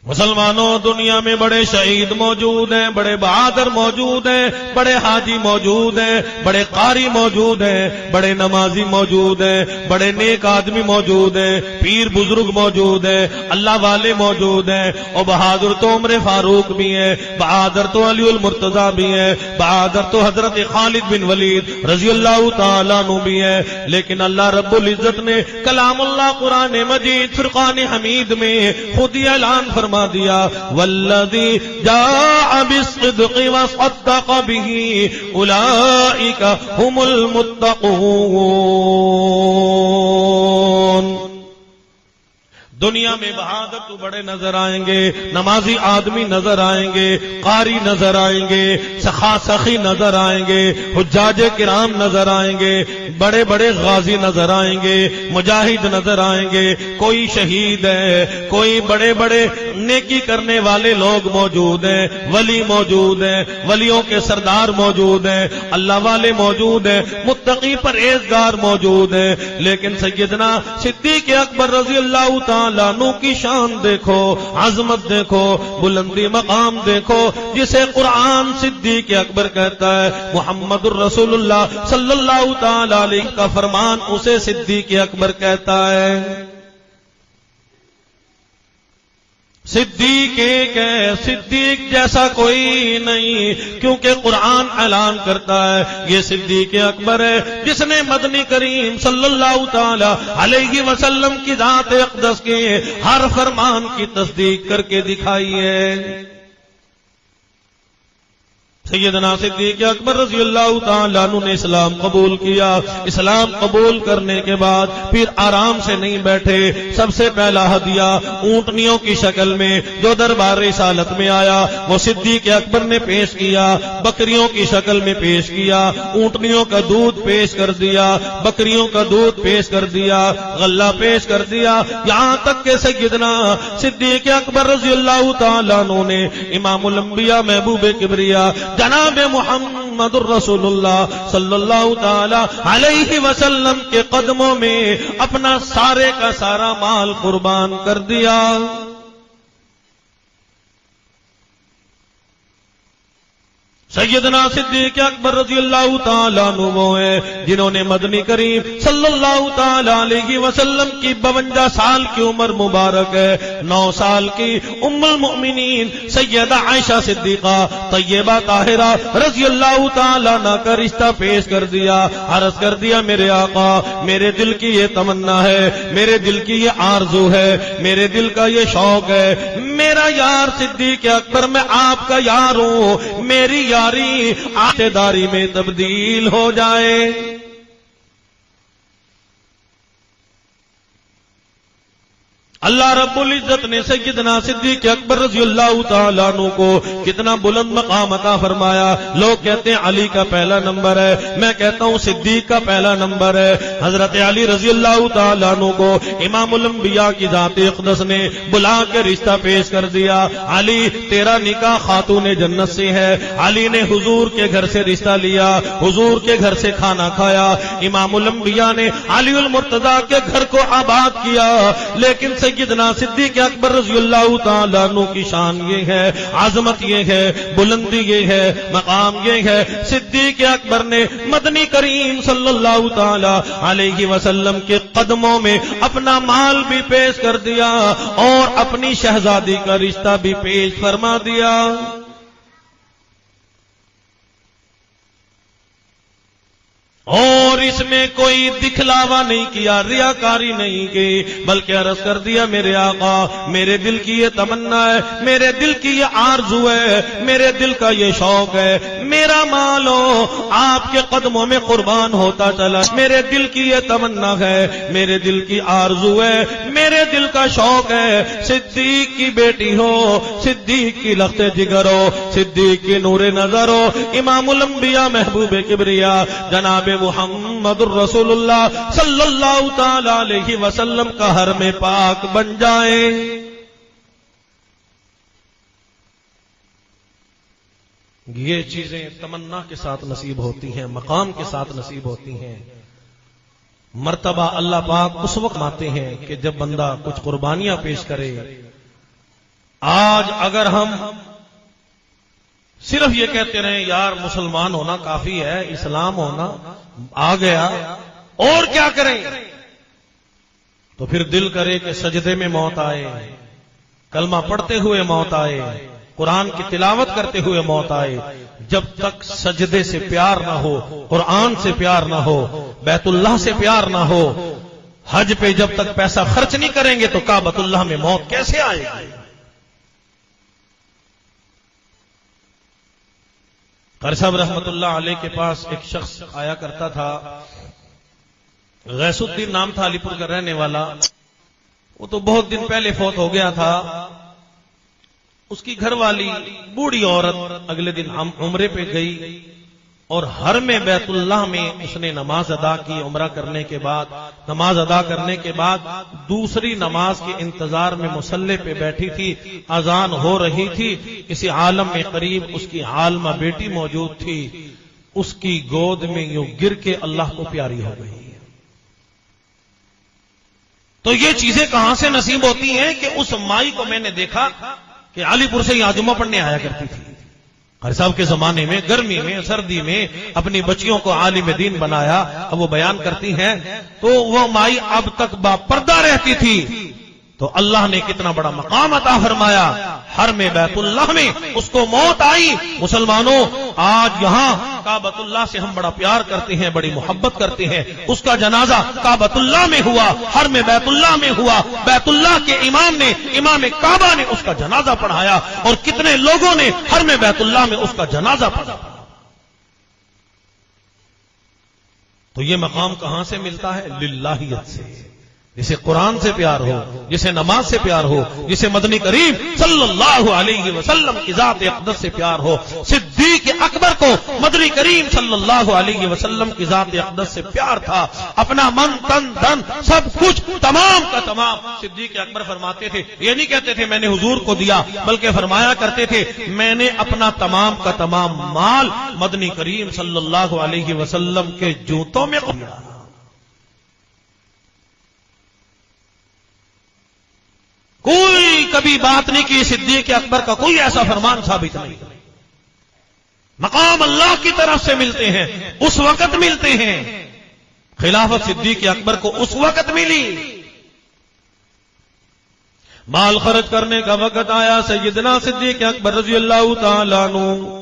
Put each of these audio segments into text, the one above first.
مسلمانوں، دنیا میں بڑے شہید موجود ہیں، بڑے بہادر موجود ہیں، بڑے حاجی موجود ہیں، بڑے قاری موجود ہیں، بڑے نمازی موجود ہیں، بڑے نیک آدمی موجود ہیں، پیر بزرگ موجود ہیں، اللہ والے موجود ہیں، اور بہادر تو عمر فاروق بھی ہیں، بہادر تو علی المرتضیٰ بھی ہیں، بہادر تو حضرت خالد بن ولید رضی اللہ تعالیٰ عنہ بھی ہیں، لیکن اللہ رب العزت نے کلام اللہ قرآن مجید فرقان حمید میں خود ہی اعلان فرما دیا، والذی جاء بالصدق وصدق به اولئک هم المتقون۔ دنیا میں بہادر تو بڑے نظر آئیں گے، نمازی آدمی نظر آئیں گے، قاری نظر آئیں گے، سخی نظر آئیں گے، حجاج کرام نظر آئیں گے، بڑے بڑے غازی نظر آئیں گے، مجاہد نظر آئیں گے، کوئی شہید ہے، کوئی بڑے بڑے نیکی کرنے والے لوگ موجود ہیں، ولی موجود ہیں، ولیوں کے سردار موجود ہیں، اللہ والے موجود ہیں، متقی پرہیزگار موجود ہیں، لیکن سیدنا صدیق اکبر رضی اللہ تعالی عنہ کی شان دیکھو، عظمت دیکھو، بلندی مقام دیکھو، جسے قرآن صدیق اکبر کہتا ہے، محمد الرسول اللہ صلی اللہ تعالی علیہ کا فرمان اسے صدیق اکبر کہتا ہے۔ صدیق ایک ہے، صدیق جیسا کوئی نہیں، کیونکہ قرآن اعلان کرتا ہے یہ صدیق اکبر ہے جس نے مدنی کریم صلی اللہ تعالی علیہ وسلم کی ذات اقدس کے ہر فرمان کی تصدیق کر کے دکھائی ہے۔ سیدنا صدیق اکبر رضی اللہ تعالیٰ عنہ نے اسلام قبول کیا۔ اسلام قبول کرنے کے بعد پھر آرام سے نہیں بیٹھے، سب سے پہلا ہدیہ اونٹنیوں کی شکل میں جو دربار رسالت میں آیا وہ صدیق اکبر نے پیش کیا، بکریوں کی شکل میں پیش کیا، اونٹنیوں کا دودھ پیش کر دیا، بکریوں کا دودھ پیش کر دیا، غلہ پیش کر دیا، یہاں تک کہ سیدنا صدیق اکبر رضی اللہ تعالیٰ عنہ نے امام الانبیاء محبوب کبریا جناب محمد الرسول اللہ صلی اللہ تعالی علیہ وسلم کے قدموں میں اپنا سارے کا سارا مال قربان کر دیا۔ سیدنا صدیق اکبر رضی اللہ تعالیٰ عنہ وہ ہیں جنہوں نے مدنی کریم صلی اللہ تعالیٰ علیہ وسلم کی 52 سال کی عمر مبارک ہے، 9 سال کی ام المؤمنین سیدہ عائشہ صدیقہ طیبہ طاہرہ رضی اللہ تعالیٰ عنہ کا رشتہ پیش کر دیا، عرض کر دیا میرے آقا میرے دل کی یہ تمنا ہے، میرے دل کی یہ آرزو ہے، میرے دل کا یہ شوق ہے، میرا یار صدیق اکبر میں آپ کا یار ہوں، میری یاری عہدے داری میں تبدیل ہو جائے۔ اللہ رب العزت نے سیدنا صدیق اکبر رضی اللہ تعالیٰ عنہ کو کتنا بلند مقام عطا فرمایا۔ لوگ کہتے ہیں علی کا پہلا نمبر ہے، میں کہتا ہوں صدیق کا پہلا نمبر ہے۔ حضرت علی رضی اللہ تعالیٰ عنہ کو امام الانبیاء کی ذات اقدس نے بلا کے رشتہ پیش کر دیا، علی تیرا نکاح خاتون جنت سے ہے۔ علی نے حضور کے گھر سے رشتہ لیا، حضور کے گھر سے کھانا کھایا، امام الانبیاء نے علی المرتضیٰ کے گھر کو آباد کیا، لیکن سیدنا صدیق اکبر رضی اللہ تعالیٰ عنہ کی شان یہ ہے، عظمت یہ ہے، بلندی یہ ہے، مقام یہ ہے، صدیق اکبر نے مدنی کریم صلی اللہ تعالیٰ علیہ وسلم کے قدموں میں اپنا مال بھی پیش کر دیا اور اپنی شہزادی کا رشتہ بھی پیش فرما دیا۔ اور اس میں کوئی دکھلاوا نہیں کیا، ریاکاری نہیں کی، بلکہ عرض کر دیا میرے آقا میرے دل کی یہ تمنا ہے، میرے دل کی یہ آرزو ہے، میرے دل کا یہ شوق ہے، میرا مال ہو آپ کے قدموں میں قربان ہوتا چلا، میرے دل کی یہ تمنا ہے، میرے دل کی آرزو ہے، میرے دل کا شوق ہے، صدیق کی بیٹی ہو، صدیق کی لخت جگر ہو، صدیق کی نور نظر ہو، امام الانبیاء محبوب کبریا جناب محمد الرسول اللہ صلی اللہ تعالی علیہ وسلم کا حرم پاک بن جائے۔ یہ چیزیں تمنا کے ساتھ نصیب ہوتی ہیں، مقام کے ساتھ نصیب ہوتی ہیں۔ مرتبہ اللہ پاک اس وقت آتے ہیں کہ جب بندہ کچھ قربانیاں پیش کرے، آج اگر ہم صرف یہ کہتے رہے یار مسلمان ہونا کافی ہے، اسلام ہونا آ گیا، اور کیا کریں، تو پھر دل کرے کہ سجدے میں موت آئے، کلمہ پڑھتے ہوئے موت آئے، قرآن کی تلاوت کرتے ہوئے موت آئے۔ جب تک سجدے سے پیار نہ ہو، قرآن سے پیار نہ ہو، بیت اللہ سے پیار نہ ہو، حج پہ جب تک پیسہ خرچ نہیں کریں گے تو کعبۃ اللہ میں موت کیسے آئے گی؟ قاری صاحب رحمت اللہ علیہ کے پاس ایک شخص آیا کرتا تھا، غیث الدین نام تھا، علی پور کا رہنے والا۔ وہ تو بہت دن پہلے فوت ہو گیا تھا۔ اس کی گھر والی بوڑھی عورت اگلے دن عمرے پہ گئی اور حرم بیت اللہ میں اس نے نماز ادا کی۔ عمرہ کرنے کے بعد، نماز ادا کرنے کے بعد دوسری نماز کے انتظار میں مصلی پہ بیٹھی تھی، اذان ہو رہی تھی، کسی عالم میں قریب اس کی عالمہ بیٹی موجود تھی، اس کی گود میں یوں گر کے اللہ کو پیاری ہو گئی۔ تو یہ چیزیں کہاں سے نصیب ہوتی ہیں کہ اس مائی کو میں نے دیکھا کہ علی پور سے یہاں جمعہ پڑھنے آیا کرتی تھی۔ قاری صاحب کے زمانے میں گرمی میں سردی میں اپنی بچیوں کو عالم دین بنایا۔ اب وہ بیان کرتی ہیں تو وہ مائی اب تک با پردہ رہتی تھی، تو اللہ نے کتنا بڑا مقام عطا فرمایا۔ حرم بیت اللہ میں اس کو موت آئی۔ مسلمانوں، آج یہاں کعبۃ اللہ سے ہم بڑا پیار کرتے ہیں، بڑی محبت کرتے ہیں، اس کا جنازہ کعبۃ اللہ میں ہوا، حرم بیت اللہ میں ہوا۔ بیت اللہ کے امام نے، امام کعبہ نے اس کا جنازہ پڑھایا، اور کتنے لوگوں نے حرم بیت اللہ میں اس کا جنازہ پڑھا۔ تو یہ مقام کہاں سے ملتا ہے؟ للہیت سے، جسے قرآن سے پیار ہو، جسے نماز سے پیار ہو، جسے مدنی کریم صلی اللہ علیہ وسلم کی ذات اقدس سے پیار ہو۔ صدیق اکبر کو مدنی کریم صلی اللہ علیہ وسلم کی ذات اقدس سے پیار تھا، اپنا من تن دھن سب کچھ تمام کا تمام۔ صدیق اکبر فرماتے تھے، یہ نہیں کہتے تھے میں نے حضور کو دیا، بلکہ فرمایا کرتے تھے میں نے اپنا تمام کا تمام مال مدنی کریم صلی اللہ علیہ وسلم کے جوتوں میں دیا۔ کوئی کبھی بات نہیں کی صدیق اکبر کا کوئی ایسا فرمان ثابت نہیں۔ مقام اللہ کی طرف سے ملتے ہیں، اس وقت ملتے ہیں۔ خلافت صدیق اکبر کو اس وقت ملی، مال خرچ کرنے کا وقت آیا۔ سیدنا صدیق اکبر رضی اللہ تعالیٰ عنہ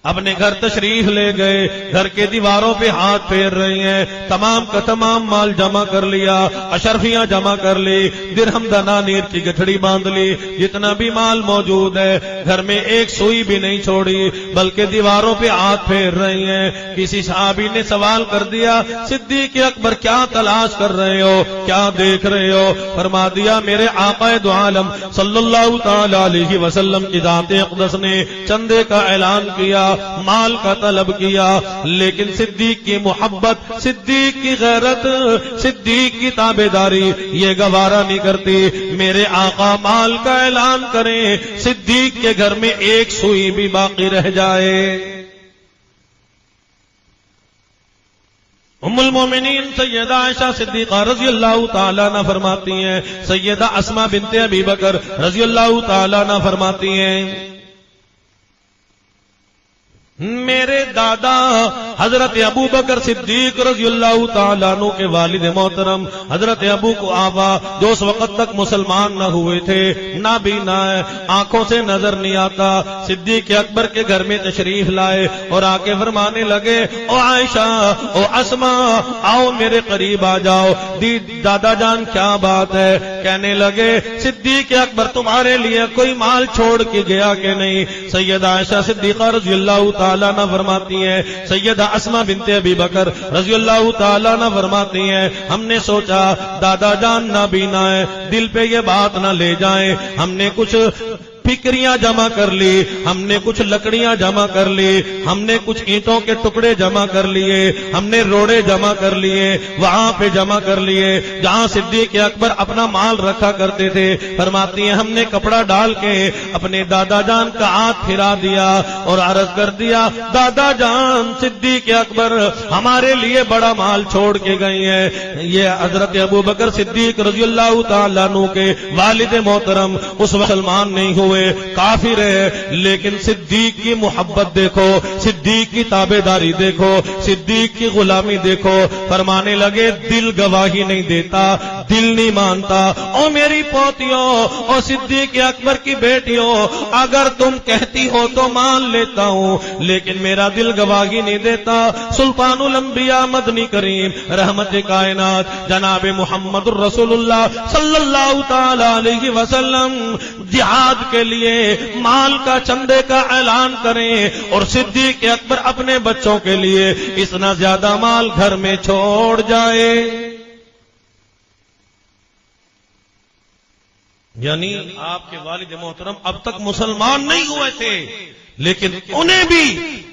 اپنے گھر تشریف لے گئے، گھر کے دیواروں پہ ہاتھ پھیر رہی ہیں، تمام کا تمام مال جمع کر لیا، اشرفیاں جمع کر لی، درہم دنانیر کی گٹھڑی باندھ لی، جتنا بھی مال موجود ہے گھر میں ایک سوئی بھی نہیں چھوڑی، بلکہ دیواروں پہ ہاتھ پھیر رہی ہیں۔ کسی صحابی نے سوال کر دیا صدیق اکبر کیا تلاش کر رہے ہو، کیا دیکھ رہے ہو؟ فرما دیا میرے آقا دو عالم صلی اللہ تعالی علیہ وسلم کی ذات اقدس نے چندے کا اعلان کیا، مال کا طلب کیا، لیکن صدیق کی محبت، صدیق کی غیرت، صدیق کی تابعداری یہ گوارا نہیں کرتی۔ میرے آقا مال کا اعلان کریں، صدیق کے گھر میں ایک سوئی بھی باقی رہ جائے۔ ام المومنین سیدہ عائشہ صدیقہ رضی اللہ تعالیٰ عنہ فرماتی ہیں، سیدہ اسماء بنت ابی بکر رضی اللہ تعالیٰ عنہ فرماتی ہیں میرے دادا حضرت ابو بکر صدیق رضی اللہ تعالیٰ عنہ کے والد محترم حضرت ابو قحافہ جو اس وقت تک مسلمان نہ ہوئے تھے، نابینا ہے، آنکھوں سے نظر نہیں آتا، صدیق اکبر کے گھر میں تشریف لائے اور آ کے فرمانے لگے او عائشہ او اسماء آؤ میرے قریب آ جاؤ۔ دادا جان کیا بات ہے؟ کہنے لگے صدیق اکبر تمہارے لیے کوئی مال چھوڑ کے گیا کہ نہیں؟ سیدہ عائشہ صدیقہ رضی اللہ تعالیٰ عنہ فرماتی ہیں، سیدہ اسماء بنت ابی بکر رضی اللہ تعالیٰ عنہ فرماتی ہیں ہم نے سوچا دادا جان نابینا ہے، دل پہ یہ بات نہ لے جائیں، ہم نے کچھ ٹھیکریاں جمع کر لی، ہم نے کچھ لکڑیاں جمع کر لی، ہم نے کچھ اینٹوں کے ٹکڑے جمع کر لیے، ہم نے روڑے جمع کر لیے، وہاں پہ جمع کر لیے جہاں صدیق اکبر اپنا مال رکھا کرتے تھے۔ فرماتی ہیں ہم نے کپڑا ڈال کے اپنے دادا جان کا ہاتھ پھرا دیا اور عرض کر دیا دادا جان صدیق اکبر ہمارے لیے بڑا مال چھوڑ کے گئی ہیں۔ یہ حضرت ابو بکر صدیق رضی اللہ تعالیٰ عنہ کے والد محترم اس وقت مسلمان نہیں ہوئے، کافر ہے، لیکن صدیق کی محبت دیکھو، صدیق کی تابعداری دیکھو، صدیق کی غلامی دیکھو۔ فرمانے لگے دل گواہی نہیں دیتا، دل نہیں مانتا۔ او میری پوتیوں، او صدیق اکبر کی بیٹیوں، اگر تم کہتی ہو تو مان لیتا ہوں، لیکن میرا دل گواہی نہیں دیتا۔ سلطان الانبیاء مدنی کریم رحمت کائنات جناب محمد الرسول اللہ صلی اللہ تعالی علیہ وسلم جہاد کے لیے مال کا چندے کا اعلان کریں اور صدیق اکبر اپنے بچوں کے لیے اتنا زیادہ مال گھر میں چھوڑ جائے۔ یعنی آپ کے والد محترم اب تک مسلمان نہیں ہوئے تھے، لیکن انہیں بھی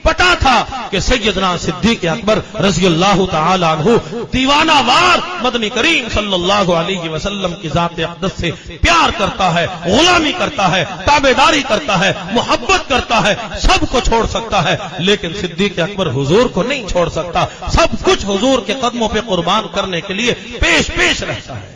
پتا تھا کہ سیدنا صدیق اکبر رضی اللہ تعالی عنہ دیوانہ وار مدنی کریم صلی اللہ علیہ وسلم کی ذات اقدس سے پیار کرتا ہے، غلامی کرتا ہے، تابعداری کرتا ہے، محبت کرتا ہے، سب کو چھوڑ سکتا ہے، لیکن صدیق اکبر حضور کو نہیں چھوڑ سکتا، سب کچھ حضور کے قدموں پہ قربان کرنے کے لیے پیش پیش رہتا ہے۔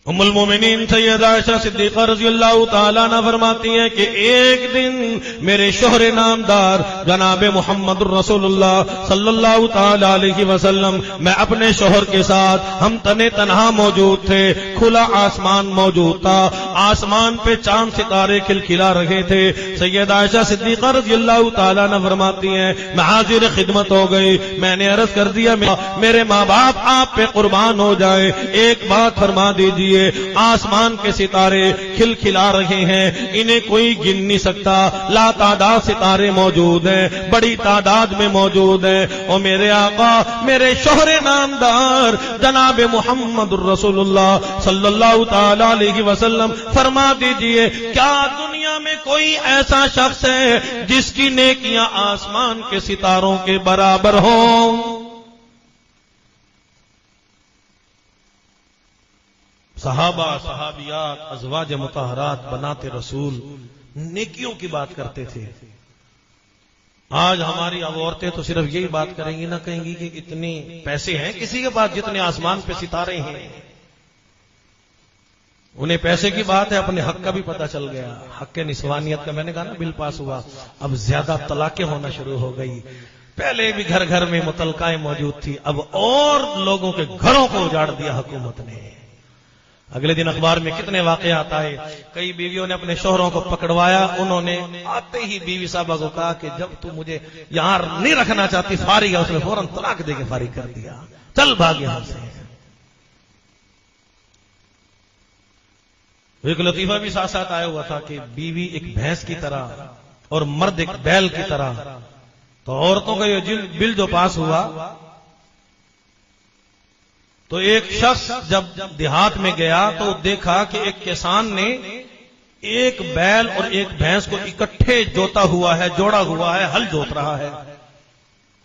ام المومنین سیدہ عائشہ صدیقہ رضی اللہ تعالیٰ عنہ فرماتی ہیں کہ ایک دن میرے شوہر نامدار جناب محمد الرسول اللہ صلی اللہ تعالیٰ علیہ وسلم، میں اپنے شوہر کے ساتھ ہم تنے تنہا موجود تھے، کھلا آسمان موجود تھا، آسمان پہ چاند ستارے کھلکھلا رہے تھے۔ سیدہ عائشہ صدیقہ رضی اللہ تعالیٰ عنہ فرماتی ہیں میں حاضر خدمت ہو گئی، میں نے عرض کر دیا میرے ماں باپ آپ پہ قربان ہو جائے، ایک بات فرما دیجیے، آسمان کے ستارے کھلکھلا رہے ہیں، انہیں کوئی گن نہیں سکتا، لا تعداد ستارے موجود ہیں، بڑی تعداد میں موجود ہیں، اور میرے آقا میرے شوہر نامدار جناب محمد الرسول اللہ صلی اللہ تعالی علیہ وسلم فرما دیجئے کیا دنیا میں کوئی ایسا شخص ہے جس کی نیکیاں آسمان کے ستاروں کے برابر ہوں؟ صحابہ صحابیات ازواج مطہرات بنات رسول نیکیوں کی بات کرتے تھے۔ آج ہماری عورتیں تو صرف یہی بات کریں گی، نہ کہیں گی کہ اتنے پیسے ہیں کسی کے پاس جتنے آسمان پہ ستارے ہیں۔ انہیں پیسے کی بات ہے، اپنے حق کا بھی پتہ چل گیا، حق نسوانیت کا میں نے کہا نا بل پاس ہوا، اب زیادہ طلاقیں ہونا شروع ہو گئی۔ پہلے بھی گھر گھر میں مطلقائیں موجود تھی، اب اور لوگوں کے گھروں کو اجاڑ دیا حکومت نے۔ اگلے دن اخبار میں کتنے واقعات آئے، کئی بیویوں نے اپنے شوہروں کو پکڑوایا، انہوں نے آتے ہی بیوی صاحبہ کو کہا کہ جب تو مجھے یہاں نہیں رکھنا چاہتی فارغ ہے، اس نے فوراً طلاق دے کے فارغ کر دیا، چل بھاگ یہاں سے۔ ایک لطیفہ بھی ساتھ ساتھ آیا ہوا تھا کہ بیوی ایک بھینس کی طرح اور مرد ایک بیل کی طرح، تو عورتوں کا یہ بل جو پاس ہوا تو ایک شخص جب دیہات میں گیا تو دیکھا کہ ایک کسان نے ایک بیل اور ایک بھینس کو اکٹھے جوتا ہوا ہے، جوڑا ہوا ہے، ہل جوت رہا ہے۔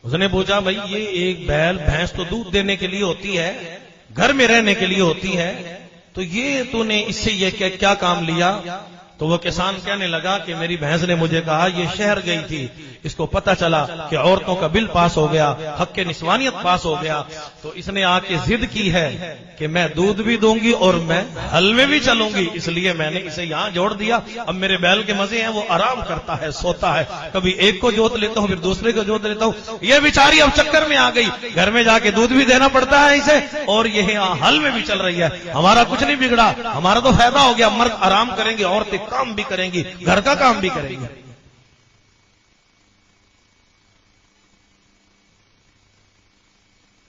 اس نے پوچھا بھائی یہ ایک بیل بھینس تو دودھ دینے کے لیے ہوتی ہے، گھر میں رہنے کے لیے ہوتی ہے، تو یہ تو نے اس سے یہ کیا کام لیا؟ تو وہ کسان کہنے لگا کہ میری بھینس نے مجھے کہا یہ شہر گئی تھی، اس کو پتہ چلا کہ عورتوں کا بل پاس ہو گیا، حق نسوانیت پاس ہو گیا، تو اس نے آ کے ضد کی ہے کہ میں دودھ بھی دوں گی اور میں ہل میں بھی چلوں گی، اس لیے میں نے اسے یہاں جوڑ دیا۔ اب میرے بیل کے مزے ہیں، وہ آرام کرتا ہے، سوتا ہے، کبھی ایک کو جوت لیتا ہوں پھر دوسرے کو جوت لیتا ہوں۔ یہ بیچاری اب چکر میں آ گئی، گھر میں جا کے دودھ بھی دینا پڑتا ہے اسے اور یہ ہل میں بھی چل رہی ہے۔ ہمارا کچھ نہیں بگڑا، ہمارا تو فائدہ ہو گیا، مرد آرام کریں گے، عورتیں کام بھی کریں گی، گھر کا کام بھی کریں گی۔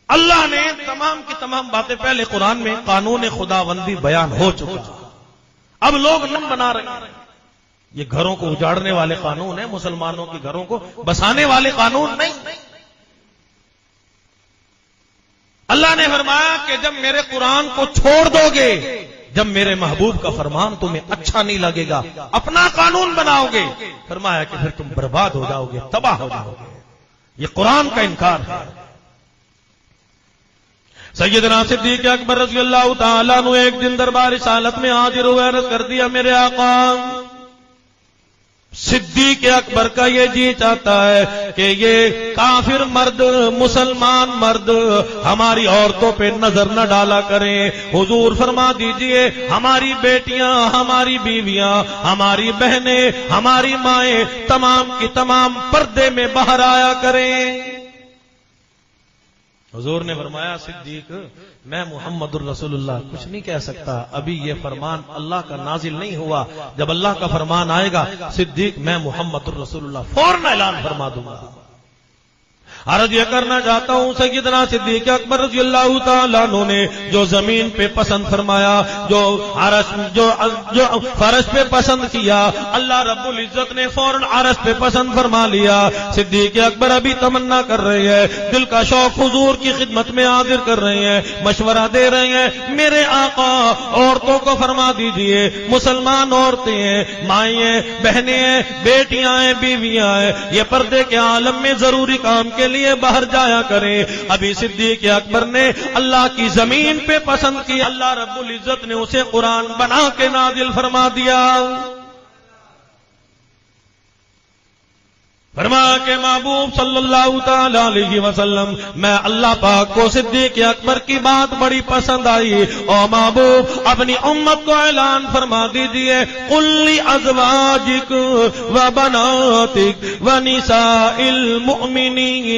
اللہ نے تمام کی تمام باتیں پہلے قرآن میں قانون خداوندی بیان ہو چکا، اب لوگ نم بنا رہے ہیں۔ یہ گھروں کو اجاڑنے والے قانون ہیں، مسلمانوں کے گھروں کو بسانے والے قانون نہیں۔ اللہ نے فرمایا کہ جب میرے قرآن کو چھوڑ دو گے، جب میرے محبوب کا فرمان تمہیں اچھا نہیں لگے گا، اپنا قانون بناؤ گے، فرمایا کہ پھر تم برباد ہو جاؤ گے، تباہ ہو جاؤ گے۔ یہ قرآن کا انکار ہے۔ سیدنا صدیق اکبر رضی اللہ تعالیٰ عنہ ایک دن دربار رسالت میں حاضر ہوئے، عرض کر دیا میرے آقا، صدیق اکبر کا یہ جی چاہتا ہے کہ یہ کافر مرد، مسلمان مرد ہماری عورتوں پہ نظر نہ ڈالا کریں، حضور فرما دیجئے ہماری بیٹیاں، ہماری بیویاں، ہماری بہنیں، ہماری مائیں تمام کی تمام پردے میں باہر آیا کریں۔ حضور نے فرمایا صدیق میں محمد الرسول اللہ کچھ نہیں کہہ سکتا، ابھی یہ فرمان اللہ کا نازل نہیں ہوا، جب اللہ کا فرمان آئے گا صدیق میں محمد الرسول اللہ فوراً اعلان فرما دوں گا۔ عرض یہ کرنا چاہتا ہوں سیدنا صدیق اکبر رضی اللہ تعالیٰ عنہ نے جو زمین پہ پسند فرمایا، جو فرش پہ پسند کیا، اللہ رب العزت نے فوراً عرش پہ پسند فرما لیا۔ صدیق اکبر ابھی تمنا کر رہے ہیں، دل کا شوق حضور کی خدمت میں حاضر کر رہے ہیں، مشورہ دے رہے ہیں، میرے آقا عورتوں کو فرما دیجئے، مسلمان عورتیں ہیں، مائیں ہیں، بہنیں ہیں، بیٹیاں ہیں، بیویاں ہیں، یہ پردے کے عالم میں ضروری کام کے لیے باہر جایا کریں۔ ابھی صدیق اکبر نے اللہ کی زمین پہ پسند کی، اللہ رب العزت نے اسے قرآن بنا کے نازل فرما دیا۔ فرمایا کہ محبوب صلی اللہ تعالی علیہ وسلم میں اللہ پاک کو صدیق اکبر کی بات بڑی پسند آئی، اور محبوب اپنی امت کو اعلان فرما دیجئے قل لازواجک وبناتک ونساء المؤمنین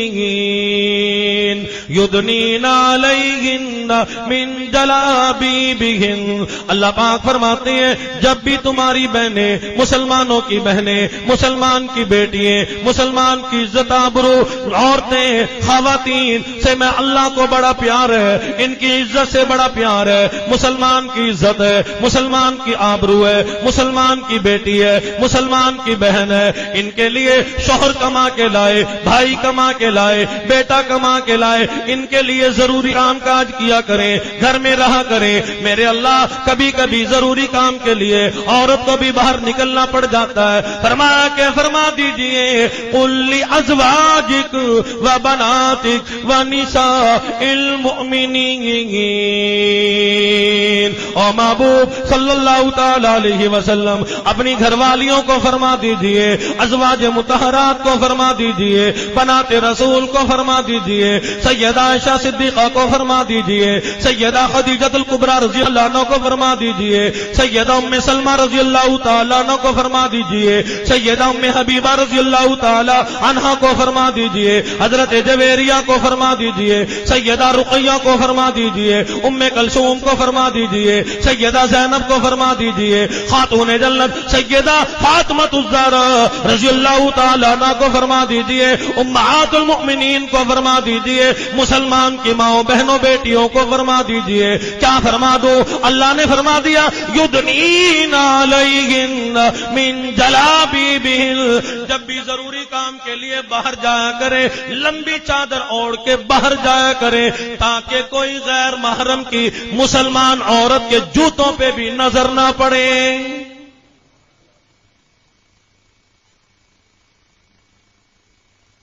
یدنین علیہن من جلابیبہن۔ اللہ پاک فرماتے ہیں جب بھی تمہاری بہنیں، مسلمانوں کی بہنیں، مسلمان کی بیٹیاں، مسلمان کی عزت آبرو، عورتیں، خواتین سے میں اللہ کو بڑا پیار ہے، ان کی عزت سے بڑا پیار ہے، مسلمان کی عزت ہے، مسلمان کی آبرو ہے، مسلمان کی بیٹی ہے، مسلمان کی بہن ہے، ان کے لیے شوہر کما کے لائے، بھائی کما کے لائے، بیٹا کما کے لائے، ان کے لیے ضروری کام کاج کیا کریں، گھر میں رہا کریں۔ میرے اللہ کبھی کبھی ضروری کام کے لیے عورت کو بھی باہر نکلنا پڑ جاتا ہے، فرمایا کہ فرما دیجئے قل لازواجک وبناتک ونساء المؤمنین۔ اور محبوب صلی اللہ تعالی علیہ وسلم اپنی گھر والیوں کو فرما دیجئے، ازواج مطہرات کو فرما دیجئے، بنات رسول کو فرما دیجئے، سیدہ عائشہ صدیقہ کو فرما دیجئے، سیدہ خدیجہ الکبریٰ رضی اللہ عنہ کو فرما دیجئے، سیدہ ام سلمہ رضی اللہ تعالی عنہ کو فرما دیجئے، سیدہ ام حبیبہ رضی اللہ تعالی عنہا کو فرما دیجئے، حضرت جویریہ کو فرما دیجئے، سیدہ رقیہ کو فرما دیجئے، ام کلثوم کو فرما دیجئے، سیدہ زینب کو فرما دیجئے، خاتون جنت سیدہ فاطمہ الزہرا رضی اللہ تعالی عنہا کو فرما دیجئے، امہات المؤمنین کو فرما دیجئے، مسلمان کی ماؤں بہنوں بیٹیوں کو فرما دیجئے۔ کیا فرما دو؟ اللہ نے فرما دیا یدنین علیہن من جلابیبہن، جب بھی ضروری کام کے لیے باہر جایا کرے لمبی چادر اوڑھ کے باہر جایا کرے، تاکہ کوئی غیر محرم کی مسلمان عورت کے جوتوں پہ بھی نظر نہ پڑے۔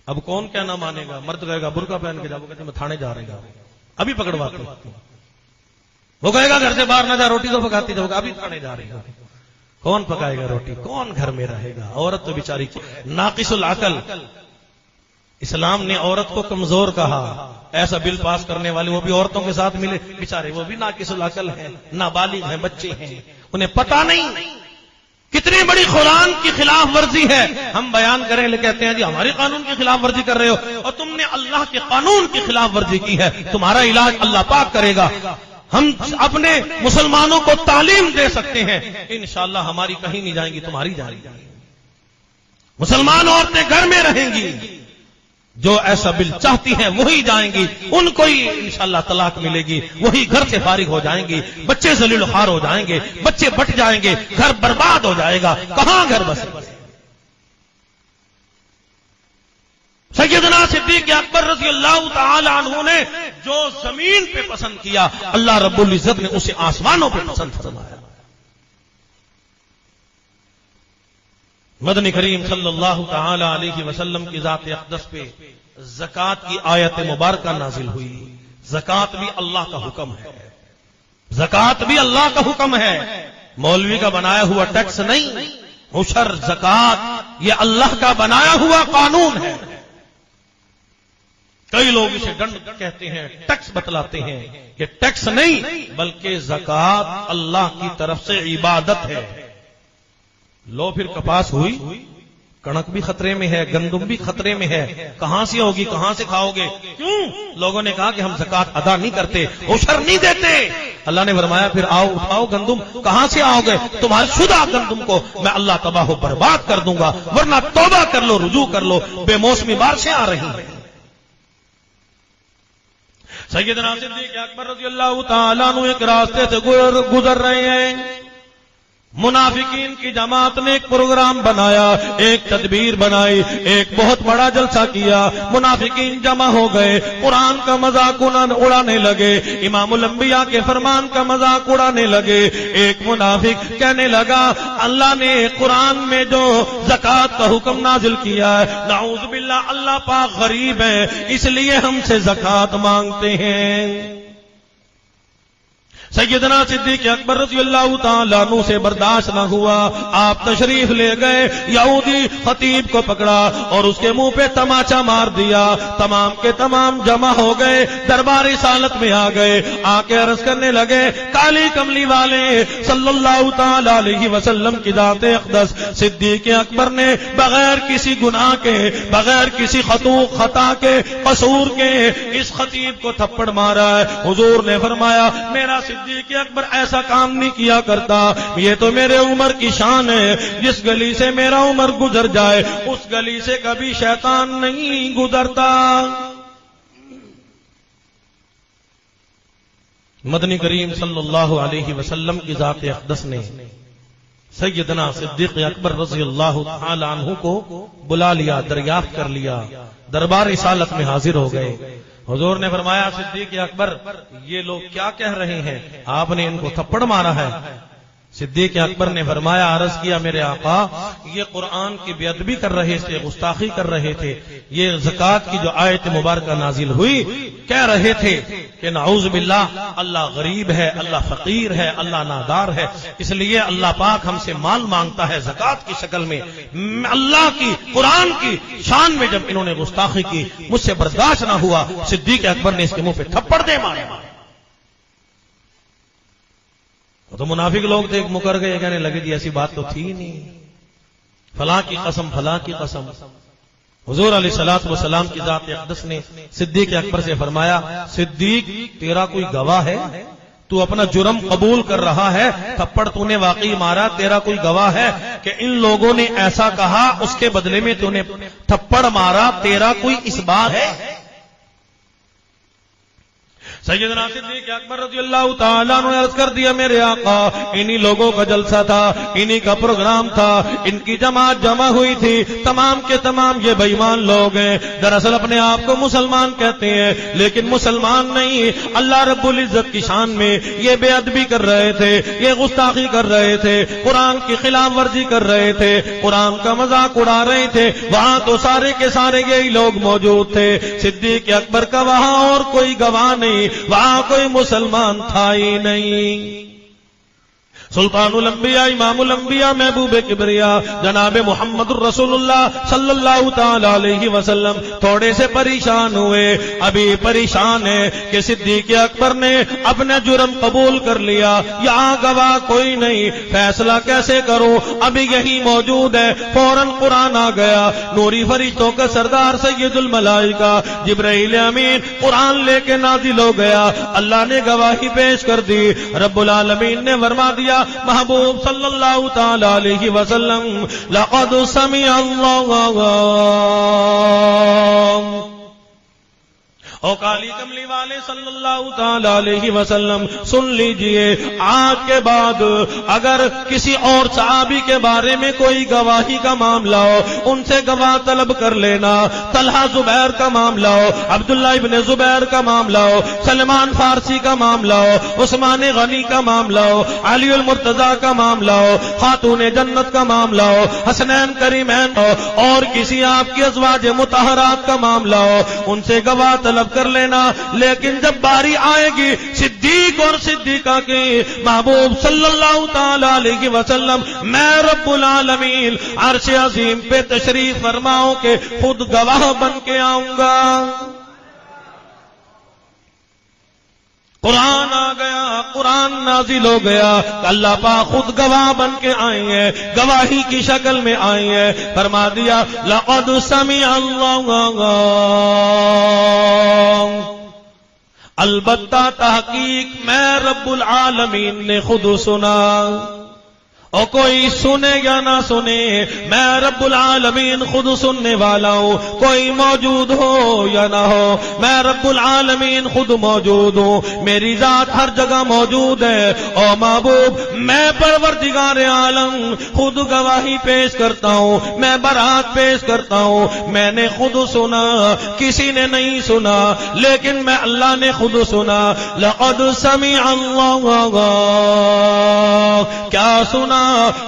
اب کون کیا نہ مانے گا؟ مرد کہے گا برقع پہن کے جاؤ، کہتے میں تھانے جا رہے گا، ابھی پکڑواتے۔ وہ کہے گا گھر سے باہر نہ جا، روٹی تو پکاتی جاؤ گا، ابھی تھانے جا رہے گا۔ کون پکائے گا روٹی؟ کون گھر میں رہے گا؟ عورت تو بیچاری ناقص العقل۔ اسلام نے عورت کو کمزور کہا، ایسا بل پاس کرنے والے وہ بھی عورتوں کے ساتھ ملے، بیچارے وہ بھی ناقص العقل ہیں، نابالغ ہیں، بچے ہیں، انہیں پتہ نہیں کتنی بڑی قرآن کی خلاف ورزی ہے۔ ہم بیان کریں لے کہتے ہیں جی ہمارے قانون کی خلاف ورزی کر رہے ہو، اور تم نے اللہ کے قانون کی خلاف ورزی کی ہے، تمہارا علاج اللہ پاک کرے گا۔ ہم اپنے مسلمانوں کو تعلیم دے سکتے ہیں، انشاءاللہ ہماری کہیں نہیں جائیں گی، تمہاری جائیں گی۔ مسلمان عورتیں گھر میں رہیں گی، جو ایسا بل چاہتی ہیں وہی جائیں گی، ان کو ہی انشاءاللہ طلاق ملے گی، وہی گھر سے فارغ ہو جائیں گی، بچے ذلیل و خوار ہو جائیں گے، بچے بٹ جائیں گے، گھر برباد ہو جائے گا، کہاں گھر بسے؟ سیدنا صدیق اکبر رضی اللہ تعالی عنہ نے جو زمین پہ پسند کیا اللہ رب العزت نے اسے آسمانوں پہ پسند فرمایا. مدنی کریم صلی اللہ تعالی علیہ وسلم کی ذات اقدس پہ زکات کی آیت مبارکہ نازل ہوئی. زکات بھی اللہ کا حکم ہے, زکات بھی اللہ کا حکم ہے, مولوی کا بنایا ہوا ٹیکس نہیں. عشر زکات یہ اللہ کا بنایا ہوا قانون ہے. کئی لوگ اسے ڈنڈ کہتے ہیں, ٹیکس بتلاتے ہیں. یہ ٹیکس نہیں بلکہ زکات اللہ کی طرف سے عبادت ہے. لو پھر کپاس ہوئی, کڑک بھی خطرے میں ہے, گندم بھی خطرے میں ہے, کہاں سے ہوگی, کہاں سے کھاؤ گے؟ کیوں؟ لوگوں نے کہا کہ ہم زکات ادا نہیں کرتے, عشر نہیں دیتے. اللہ نے فرمایا پھر آؤ اٹھاؤ گندم. کہاں سے آؤ گے؟ تمہارے شدہ گندم کو میں اللہ تباہ و برباد کر دوں گا, ورنہ توبہ کر لو, رجوع کر لو, بے موسمی بارشیں آ رہی ہیں. سیدنا صدیق اکبر رضی اللہ تعالیٰ عنہ ایک راستے سے گزر رہے ہیں. منافقین کی جماعت نے ایک پروگرام بنایا, ایک تدبیر بنائی, ایک بہت بڑا جلسہ کیا. منافقین جمع ہو گئے, قرآن کا مذاق اڑانے لگے, امام الانبیاء کے فرمان کا مذاق اڑانے لگے. ایک منافق کہنے لگا اللہ نے قرآن میں جو زکات کا حکم نازل کیا ہے, نعوذ باللہ اللہ پاک غریب ہے اس لیے ہم سے زکات مانگتے ہیں. سیدنا صدیق اکبر رضی اللہ تعالیٰ عنہ سے برداشت نہ ہوا. آپ تشریف لے گئے, یہودی خطیب کو پکڑا اور اس کے منہ پہ تماچا مار دیا. تمام کے تمام جمع ہو گئے, دربار رسالت میں آ گئے. آ کے عرض کرنے لگے کالی کملی والے صلی اللہ تعالی علیہ وسلم کی ذات اقدس صدیق اکبر نے بغیر کسی گناہ کے, بغیر کسی خطا کے, قصور کے اس خطیب کو تھپڑ مارا ہے. حضور نے فرمایا میرا صدیق اکبر ایسا کام نہیں کیا کرتا, یہ تو میرے عمر کی شان ہے. جس گلی سے میرا عمر گزر جائے اس گلی سے کبھی شیطان نہیں گزرتا. مدنی کریم صلی اللہ علیہ وسلم کی ذات اقدس نے سیدنا صدیق اکبر رضی اللہ تعالی عنہ کو بلا لیا, دریافت کر لیا, دربار رسالت میں حاضر ہو گئے. حضور نے فرمایا صدیق اکبر یہ لوگ کیا کہہ رہے ہیں, آپ نے ان کو تھپڑ مارا ہے. صدیق اکبر نے فرمایا عرض کیا میرے آقا یہ قرآن کی بے ادبی کر رہے تھے, گستاخی کر رہے تھے. یہ زکات کی جو آیت مبارکہ نازل ہوئی کہہ رہے تھے کہ نعوذ باللہ اللہ غریب ہے, اللہ فقیر ہے, اللہ نادار ہے, اس لیے اللہ پاک ہم سے مال مانگتا ہے زکات کی شکل میں. اللہ کی قرآن کی شان میں جب انہوں نے گستاخی کی مجھ سے برداشت نہ ہوا, صدیق اکبر نے اس کے منہ پہ تھپڑ دے مارے. تو منافق لوگ تھے, مکر گئے, کہنے لگے جی ایسی بات تو تھی نہیں, فلاں کی قسم, فلاں کی قسم. حضور علیہ الصلوۃ والسلام کی ذات اقدس نے صدیق اکبر سے فرمایا صدیق تیرا کوئی گواہ ہے, تو اپنا جرم قبول کر رہا ہے, تھپڑ تو نے واقعی مارا, تیرا کوئی گواہ ہے کہ ان لوگوں نے ایسا کہا اس کے بدلے میں تو نے تھپڑ مارا, تیرا کوئی اس بات ہے؟ سیدنا صدیق اکبر رضی اللہ تعالیٰ عنہ نے عرض کر دیا میرے آقا انہی لوگوں کا جلسہ تھا, انہی کا پروگرام تھا, ان کی جماعت جمع ہوئی تھی, تمام کے تمام یہ بے ایمان لوگ ہیں. دراصل اپنے آپ کو مسلمان کہتے ہیں لیکن مسلمان نہیں. اللہ رب العزت کی شان میں یہ بے ادبی کر رہے تھے, یہ گستاخی کر رہے تھے, قرآن کی خلاف ورزی کر رہے تھے, قرآن کا مذاق اڑا رہے تھے. وہاں تو سارے کے سارے یہی لوگ موجود تھے. صدیق اکبر کا وہاں اور کوئی گواہ نہیں, وہاں کوئی مسلمان تھا ہی نہیں. سلطان الانبیاء امام الانبیاء محبوب کبریا جناب محمد الرسول اللہ صلی اللہ تعالی علیہ وسلم تھوڑے سے پریشان ہوئے. ابھی پریشان ہے کہ صدیق اکبر نے اپنا جرم قبول کر لیا, یہاں گواہ کوئی نہیں, فیصلہ کیسے کروں؟ ابھی یہی موجود ہے. فوراً قرآن آ گیا, نوری فرشتوں کا سردار سید الملائکہ جبرائیل امین قرآن لے کے نازل ہو گیا. اللہ نے گواہی پیش کر دی. رب العالمین نے فرما دیا محبوب صلی اللہ تعالی علیہ وسلم لقد سمع اللہ او کالی کملی والے صلی اللہ تعالی علیہ وسلم سن لیجئے، آج کے بعد اگر کسی اور صحابی کے بارے میں کوئی گواہی کا معاملہ ہو، ان سے گواہ طلب کر لینا۔ طلحہ زبیر کا معاملہ ہو، عبداللہ ابن زبیر کا معاملہ ہو، سلمان فارسی کا معاملہ ہو، عثمان غنی کا معاملہ ہو، علی المرتضیٰ کا معاملہ ہو، خاتون جنت کا معاملہ ہو، حسنین کریمین ہو، اور کسی آپ کی ازواج مطہرات کا معاملہ ہو، ان سے گواہ طلب کر لینا۔ لیکن جب باری آئے گی صدیق اور صدیقہ کی، محبوب صلی اللہ تعالی علیہ وسلم، میں رب العالمین عرش عظیم پہ تشریف فرماؤں کہ خود گواہ بن کے آؤں گا۔ قرآن آ گیا، قرآن نازل ہو گیا، اللہ پاک خود گواہ بن کے آئے ہیں، گواہی کی شکل میں آئے ہیں۔ فرما دیا لقد سمع اللہ، البتہ تحقیق میں رب العالمین نے خود سنا۔ اور کوئی سنے یا نہ سنے، میں رب العالمین خود سننے والا ہوں، کوئی موجود ہو یا نہ ہو، میں رب العالمین خود موجود ہوں، میری ذات ہر جگہ موجود ہے۔ اور محبوب میں پروردگار عالم خود گواہی پیش کرتا ہوں، میں برات پیش کرتا ہوں، میں نے خود سنا، کسی نے نہیں سنا، لیکن میں اللہ نے خود سنا۔ لقد سمع اللہ، کیا سنا؟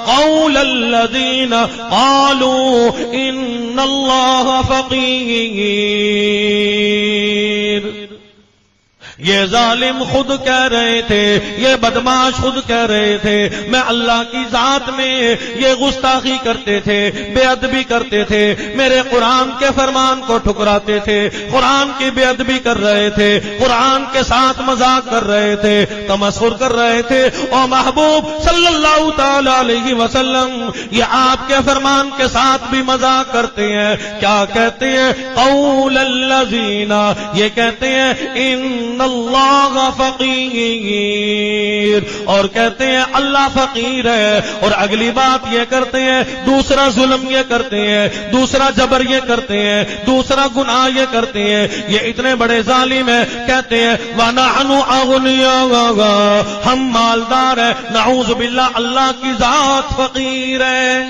قول الذین قالوا ان اللہ فقیر، یہ ظالم خود کہہ رہے تھے، یہ بدماش خود کہہ رہے تھے، میں اللہ کی ذات میں یہ گستاخی کرتے تھے، بے ادبی کرتے تھے، میرے قرآن کے فرمان کو ٹھکراتے تھے، قرآن کی بے ادبی کر رہے تھے، قرآن کے ساتھ مذاق کر رہے تھے، تمسخر کر رہے تھے۔ اور محبوب صلی اللہ تعالی علیہ وسلم یہ آپ کے فرمان کے ساتھ بھی مذاق کرتے ہیں۔ کیا کہتے ہیں؟ قول الذین، یہ کہتے ہیں ان اللہ فقیر، اور کہتے ہیں اللہ فقیر ہے۔ اور اگلی بات یہ کرتے ہیں، دوسرا ظلم یہ کرتے ہیں، دوسرا جبر یہ کرتے ہیں، دوسرا گناہ یہ کرتے ہیں، یہ اتنے بڑے ظالم ہیں۔ کہتے ہیں وَنَحْنُ أَغْنِيَاءُ، ہم مالدار ہیں، نعوذ باللہ اللہ کی ذات فقیر ہے۔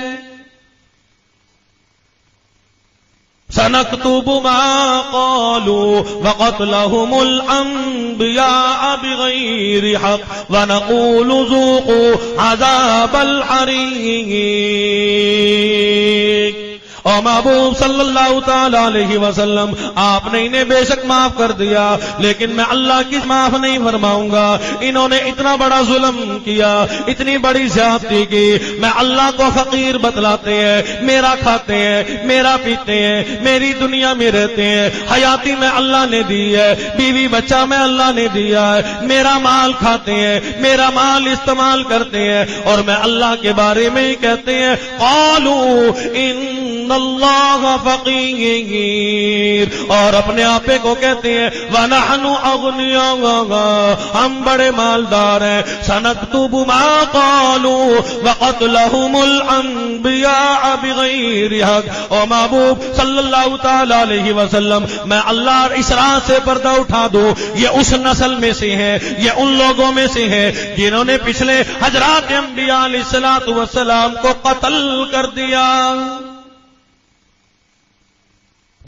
سنكتب ما قالوا وقتلهم الأنبياء بغير حق ونقول ذوقوا عذاب الحريق۔ اور محبوب صلی اللہ تعالی علیہ وسلم آپ نے انہیں بے شک معاف کر دیا، لیکن میں اللہ کی معاف نہیں فرماؤں گا۔ انہوں نے اتنا بڑا ظلم کیا، اتنی بڑی زیادتی کی، میں اللہ کو فقیر بتلاتے ہیں، میرا کھاتے ہیں، میرا پیتے ہیں، میری دنیا میں رہتے ہیں، حیاتی میں اللہ نے دی ہے، بیوی بچہ میں اللہ نے دیا ہے، میرا مال کھاتے ہیں، میرا مال استعمال کرتے ہیں، اور میں اللہ کے بارے میں ہی کہتے ہیں قالوا ان اللہ فقیر، اور اپنے آپے کو کہتے ہیں وَنَحْنُ أَغْنِيَاءُ، ہم بڑے مالدار ہیں۔ سَنَكْتُبُ مَا قَالُوا وَقَتْلَهُمُ الْأَنْبِيَاءَ بِغَيْرِ حَقٍّ۔ اور محبوب صلی اللہ تعالی علیہ وسلم، میں اللہ اس رات سے پردہ اٹھا دوں، یہ اس نسل میں سے ہیں، یہ ان لوگوں میں سے ہیں جنہوں نے پچھلے حضرات انبیاء علیہ الصلوۃ والسلام کو قتل کر دیا۔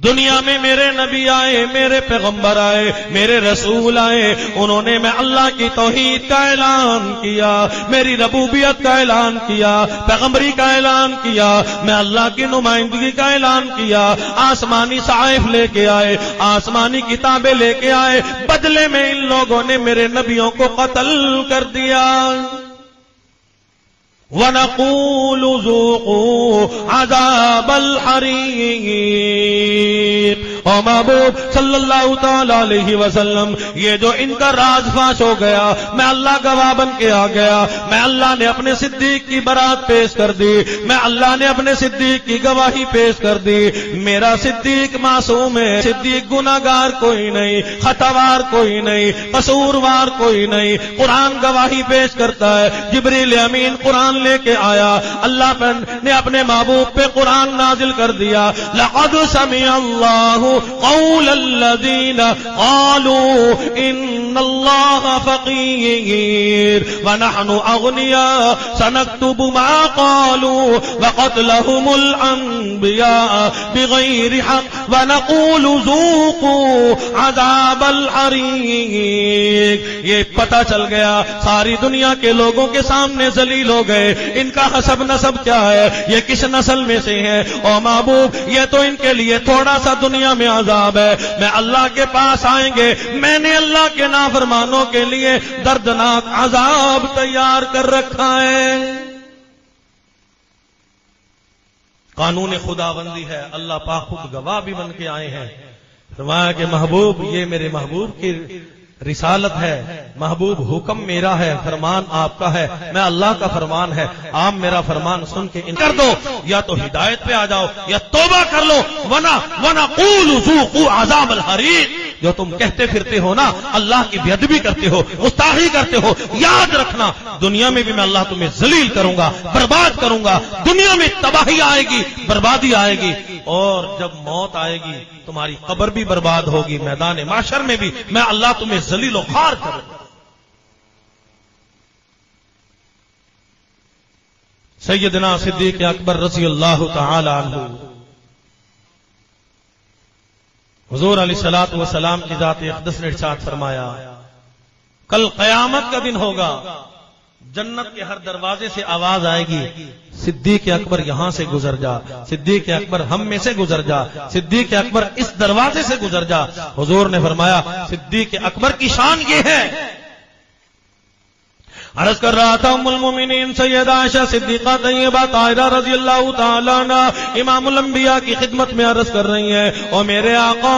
دنیا میں میرے نبی آئے، میرے پیغمبر آئے، میرے رسول آئے، انہوں نے میں اللہ کی توحید کا اعلان کیا، میری ربوبیت کا اعلان کیا، پیغمبری کا اعلان کیا، میں اللہ کی نمائندگی کا اعلان کیا، آسمانی صحائف لے کے آئے، آسمانی کتابیں لے کے آئے، بدلے میں ان لوگوں نے میرے نبیوں کو قتل کر دیا۔ وَنَقُولُ ذُوقُوا عَذَابَ الْحَرِيقِ۔ اور محبوب صلی اللہ تعالی علیہ وسلم، یہ جو ان کا راز فاش ہو گیا، میں اللہ گواہ بن کے آ گیا، میں اللہ نے اپنے صدیق کی برات پیش کر دی، میں اللہ نے اپنے صدیق کی گواہی پیش کر دی۔ میرا صدیق معصوم ہے، صدیق گناہگار کوئی نہیں، خطاوار کوئی نہیں، قصوروار کوئی نہیں۔ قرآن گواہی پیش کرتا ہے، جبریل امین قرآن لے کے آیا، اللہ نے اپنے محبوب پہ قرآن نازل کر دیا۔ لقد سمع اللہ قول الذین قالوا ان اللہ فقیر ونحن اغنیاء سنکتب ما قالوا وقتلهم الانبیاء بغیر حق ونقول ذوقوا عذاب الحریق. یہ پتہ چل گیا ساری دنیا کے لوگوں کے سامنے ذلیل ہو گئے. ان کا حسب نسب کیا ہے, یہ کس نسل میں سے ہے؟ او محبوب یہ تو ان کے لیے تھوڑا سا دنیا میں عذاب ہے. میں اللہ کے پاس آئیں گے, میں نے اللہ کے نافرمانوں کے لیے دردناک عذاب تیار کر رکھا ہے. قانون خداوندی ہے, اللہ پاک خود گواہ بھی بن کے آئے ہیں. فرمایا کہ محبوب یہ میرے محبوب کی رسالت ہے, محبوب حکم میرا ہے, فرمان آپ کا ہے, میں اللہ کا فرمان ہے. آپ میرا فرمان سن کے کر دو, یا تو ہدایت پہ آ جاؤ یا توبہ کر لو, وَنَقُولُ ذُوقُوا عَذَابَ الْحَرِيقِ. جو تم کہتے پھرتے ہو نا اللہ کی بے ادبی کرتے ہو, گستاخی کرتے ہو, یاد رکھنا دنیا میں بھی میں اللہ تمہیں ذلیل کروں گا, برباد کروں گا. دنیا میں تباہی آئے گی, بربادی آئے گی, اور جب موت آئے گی تمہاری قبر بھی برباد ہوگی, میدان محشر میں بھی میں اللہ تمہیں ذلیل و خوار کروں گا. سیدنا صدیق اکبر رضی اللہ تعالی عنہ حضور علیہ الصلوۃ والسلام کی ذات اقدس نے ارشاد فرمایا کل قیامت کا دن ہوگا, جنت کے ہر دروازے سے آواز آئے گی صدیق اکبر یہاں سے گزر جا, صدیق اکبر ہم میں سے گزر جا, صدیق اکبر اس دروازے سے گزر جا. حضور نے فرمایا صدیق اکبر کی شان یہ ہے. عرض کر رہا تھا ام المومنین سیدہ عائشہ صدیقہ طیبہ طاہرہ رضی اللہ تعالیٰ عنہ امام الانبیاء کی خدمت میں عرض کر رہی ہیں, اور میرے آقا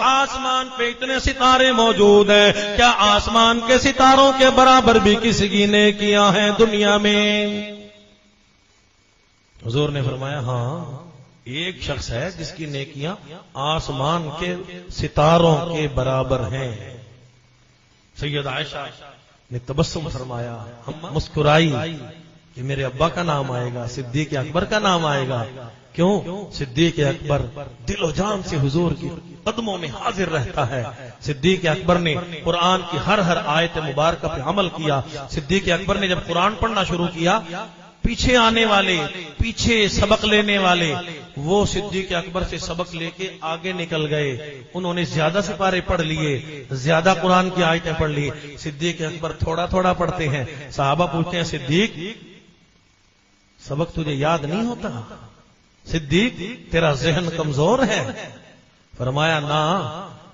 آسمان پہ اتنے ستارے موجود ہیں, کیا آسمان کے ستاروں کے برابر بھی کسی کی نیکیاں ہیں دنیا میں؟ حضور نے فرمایا ہاں, ایک شخص ہے جس کی نیکیاں آسمان کے ستاروں کے برابر ہیں. سیدہ عائشہ نے تبسم فرمایا, ہم مسکرائی کہ میرے ابا کا نام آئے گا, صدیق اکبر کا نام آئے گا. کیوں؟ صدیق اکبر دل و جان سے حضور کی قدموں میں حاضر رہتا ہے. صدیق اکبر نے قرآن کی ہر آیت مبارکہ پہ عمل کیا. صدیق اکبر نے جب قرآن پڑھنا شروع کیا, پیچھے آنے والے, پیچھے سبق لینے والے, وہ صدیق اکبر سے سبق لے کے آگے نکل گئے. انہوں نے زیادہ سپارے پڑھ لیے, زیادہ قرآن کی آیتیں پڑھ لی. صدیق اکبر تھوڑا تھوڑا پڑھتے ہیں. صحابہ پوچھتے ہیں صدیق سبق تجھے یاد نہیں ہوتا؟ صدیق تیرا ذہن کمزور ہے؟ فرمایا نا,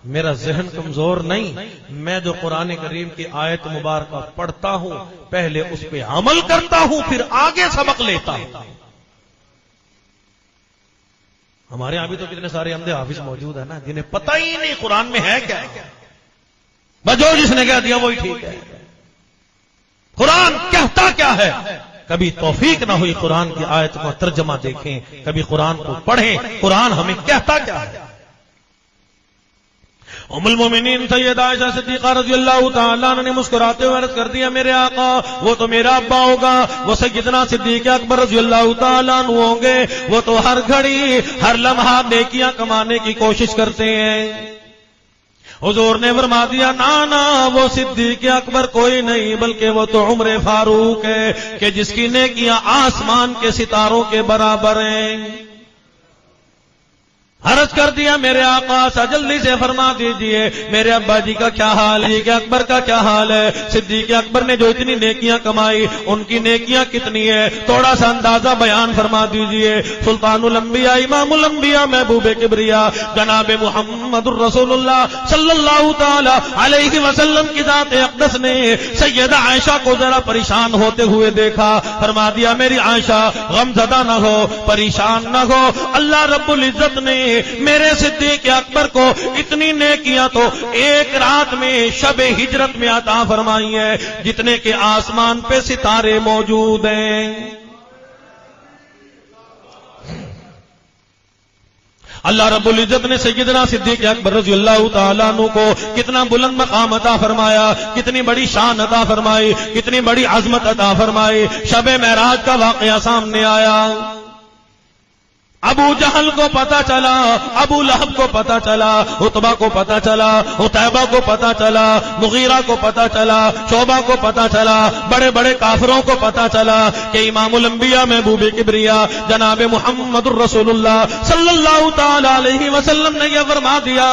میرا ذہن کمزور نہیں, میں جو قرآن کریم کی آیت مبارکہ پڑھتا ہوں پہلے اس پہ عمل کرتا ہوں پھر آگے سبق لیتا ہوں. ہمارے یہاں بھی تو کتنے سارے اندھے حافظ موجود ہیں نا جنہیں پتہ ہی نہیں قرآن میں ہے کیا, بس جو جس نے کہہ دیا وہی ٹھیک ہے. قرآن کہتا کیا ہے؟ کبھی توفیق نہ ہوئی قرآن کی آیت کو ترجمہ دیکھیں, کبھی قرآن کو پڑھیں, قرآن ہمیں کہتا کیا ہے. ام المومنین سیدہ عائشہ صدیقہ رضی اللہ تعالیٰ عنہ نے مسکراتے ہوئے عرض کر دیا میرے آقا وہ تو میرا ابا ہوگا, وہ سیدنا صدیق اکبر رضی اللہ تعالیٰ عنہ ہوں گے, وہ تو ہر گھڑی ہر لمحہ نیکیاں کمانے کی کوشش کرتے ہیں. حضور نے فرما دیا نا وہ صدیق اکبر کوئی نہیں بلکہ وہ تو عمر فاروق ہے کہ جس کی نیکیاں آسمان کے ستاروں کے برابر ہیں. عرض کر دیا میرے آقا سا جلدی سے فرما دیجئے میرے ابا جی کا کیا حال ہے, صدیق اکبر کا کیا حال ہے. صدیق اکبر نے جو اتنی نیکیاں کمائی ان کی نیکیاں کتنی ہے, تھوڑا سا اندازہ بیان فرما دیجئے. سلطان الانبیاء امام الانبیاء محبوب کبریا جناب محمد الرسول اللہ صلی اللہ تعالی علیہ وسلم کی ذات اقدس نے سیدہ عائشہ کو ذرا پریشان ہوتے ہوئے دیکھا. فرما دیا میری عائشہ غم زدہ نہ ہو, پریشان نہ ہو, اللہ رب العزت نے میرے صدیق اکبر کو اتنی نیکیاں تو ایک رات میں شب ہجرت میں عطا فرمائی ہے جتنے کے آسمان پہ ستارے موجود ہیں. اللہ رب العزت نے سیدنا صدیق اکبر رضی اللہ تعالیٰ عنہ کو کتنا بلند مقام عطا فرمایا, کتنی بڑی شان عطا فرمائی, کتنی بڑی عظمت عطا فرمائی. شب معراج کا واقعہ سامنے آیا. ابو جہل کو پتا چلا، ابو لہب کو پتا چلا، عتبہ کو پتا چلا، عتیبہ کو پتا چلا، مغیرہ کو پتا چلا، شعبہ کو پتا چلا، بڑے بڑے کافروں کو پتا چلا کہ امام الانبیاء محبوب کبریا جناب محمد الرسول اللہ صلی اللہ تعالی علیہ وسلم نے یہ فرما دیا،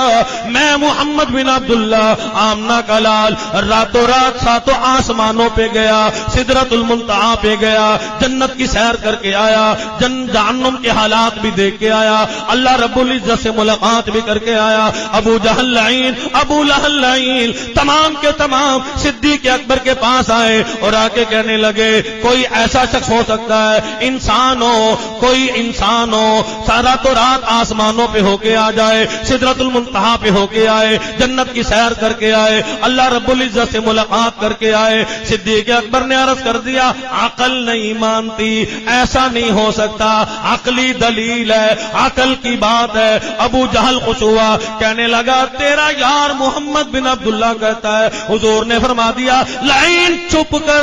میں محمد بن عبداللہ آمنہ کا لال راتوں رات ساتوں آسمانوں پہ گیا، سدرۃ المنتہا پہ گیا، جنت کی سیر کر کے آیا، جہنم کے حالات بھی دیکھ کے آیا، اللہ رب العزت سے ملاقات بھی کر کے آیا۔ ابو جہل لعین، ابو لہب لعین، تمام کے تمام صدیق اکبر کے پاس آئے اور آ کے کہنے لگے کوئی ایسا شخص ہو سکتا ہے، انسان ہو، کوئی انسان ہو، سارا تو رات آسمانوں پہ ہو کے آ جائے، سدرۃ المنتہا پہ ہو کے آئے، جنت کی سیر کر کے آئے، اللہ رب العزت سے ملاقات کر کے آئے۔ صدیق اکبر نے عرض کر دیا عقل نہیں مانتی، ایسا نہیں ہو سکتا، عقلی دلیل ہے، عقل کی بات ہے۔ ابو جہل خوش ہوا، کہنے لگا تیرا یار محمد بن عبداللہ کہتا ہے۔ حضور نے فرما دیا لعین چپ کر،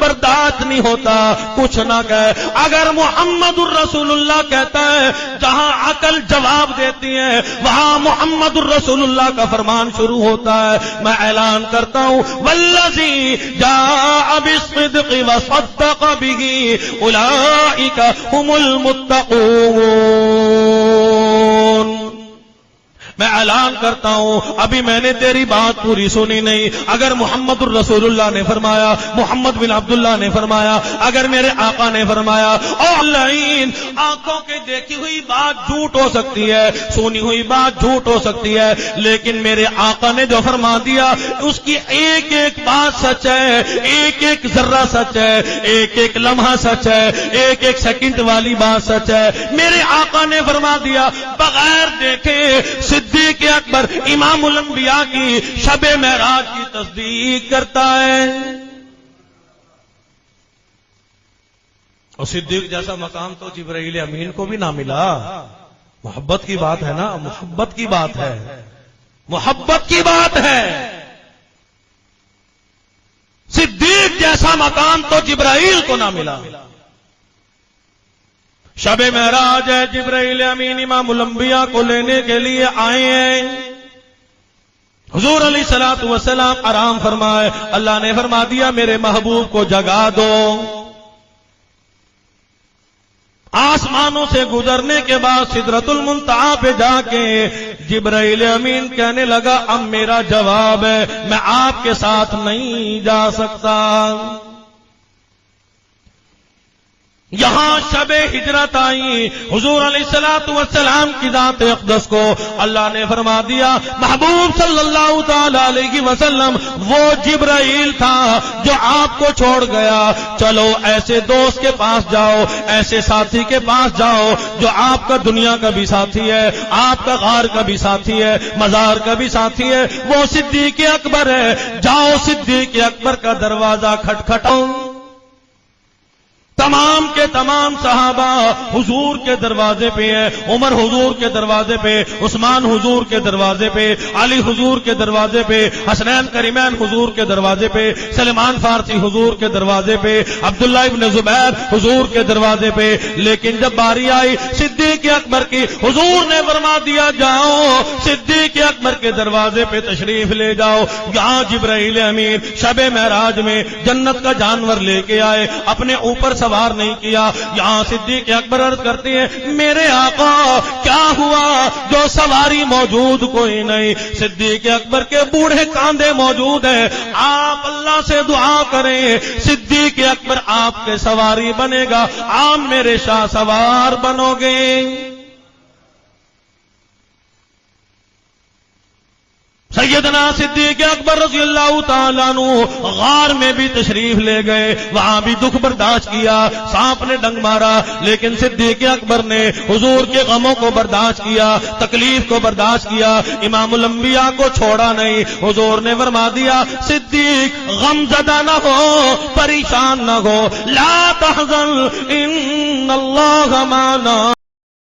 برداشت نہیں ہوتا، کچھ نہ کہے۔ اگر محمد الرسول اللہ کہتا ہے، جہاں عقل جواب دیتی ہے وہاں محمد الرسول اللہ کا فرمان شروع ہوتا ہے۔ میں اعلان کرتا ہوں والذی جاء بالصدق وصدق به اولئک هم المتقون۔ میں اعلان کرتا ہوں ابھی میں نے تیری بات پوری سنی نہیں، اگر محمد الرسول اللہ نے فرمایا، محمد بن عبداللہ نے فرمایا، اگر میرے آقا نے فرمایا، اور لعین آنکھوں کے دیکھی ہوئی بات جھوٹ ہو سکتی ہے، سنی ہوئی بات جھوٹ ہو سکتی ہے، لیکن میرے آقا نے جو فرما دیا اس کی ایک ایک بات سچ ہے، ایک ایک ذرہ سچ ہے، ایک ایک لمحہ سچ ہے، ایک ایک سیکنڈ والی بات سچ ہے۔ میرے آقا نے فرما دیا بغیر دیکھے صدیق اکبر امام الانبیاء کی شب معراج کی تصدیق کرتا ہے۔ اور صدیق جیسا مقام تو جبرائیل امین کو بھی نہ ملا۔ محبت کی بات ہے نا، محبت کی بات ہے، محبت کی بات ہے۔ صدیق جیسا مقام تو جبرائیل کو نہ ملا۔ شب معراج ہے، جبرائیل امین امام الانبیاء کو لینے کے لیے آئے ہیں۔ حضور علیہ الصلوۃ والسلام آرام فرمائے، اللہ نے فرما دیا میرے محبوب کو جگا دو۔ آسمانوں سے گزرنے کے بعد سدرۃ المنتہا پہ جا کے جبرائیل امین کہنے لگا اب میرا جواب ہے، میں آپ کے ساتھ نہیں جا سکتا۔ یہاں شب ہجرت آئی، حضور علیہ الصلوۃ والسلام کی ذات اقدس کو اللہ نے فرما دیا محبوب صلی اللہ تعالی علیہ وسلم وہ جبرائیل تھا جو آپ کو چھوڑ گیا، چلو ایسے دوست کے پاس جاؤ، ایسے ساتھی کے پاس جاؤ جو آپ کا دنیا کا بھی ساتھی ہے، آپ کا غار کا بھی ساتھی ہے، مزار کا بھی ساتھی ہے، وہ صدیق اکبر ہے۔ جاؤ صدیق اکبر کا دروازہ کھٹکھٹاؤ۔ تمام کے تمام صحابہ حضور کے دروازے پہ ہیں، عمر حضور کے دروازے پہ، عثمان حضور کے دروازے پہ، علی حضور کے دروازے پہ، حسنین کریمین حضور کے دروازے پہ، سلمان فارسی حضور کے دروازے پہ، عبداللہ ابن زبیر حضور کے دروازے پہ۔ لیکن جب باری آئی صدیق اکبر کی، حضور نے فرما دیا جاؤ صدیق اکبر کے دروازے پہ تشریف لے جاؤ۔ یہاں جبرائیل امین شب معراج میں جنت کا جانور لے کے آئے، اپنے اوپر سوار نہیں کیا۔ یہاں صدیق اکبر عرض کرتے ہیں میرے آقا کیا ہوا جو سواری موجود کوئی نہیں؟ صدیق اکبر کے بوڑھے کاندھے موجود ہیں، آپ اللہ سے دعا کریں صدیق اکبر آپ کے سواری بنے گا، آپ میرے شاہ سوار بنو گے۔ سیدنا صدیق اکبر رضی اللہ تعالیٰ عنہ غار میں بھی تشریف لے گئے، وہاں بھی دکھ برداشت کیا، سانپ نے ڈنگ مارا، لیکن صدیق اکبر نے حضور کے غموں کو برداشت کیا، تکلیف کو برداشت کیا، امام الانبیاء کو چھوڑا نہیں۔ حضور نے فرما دیا صدیق غم زدہ نہ ہو، پریشان نہ ہو، لا تحزن ان اللہ معنا۔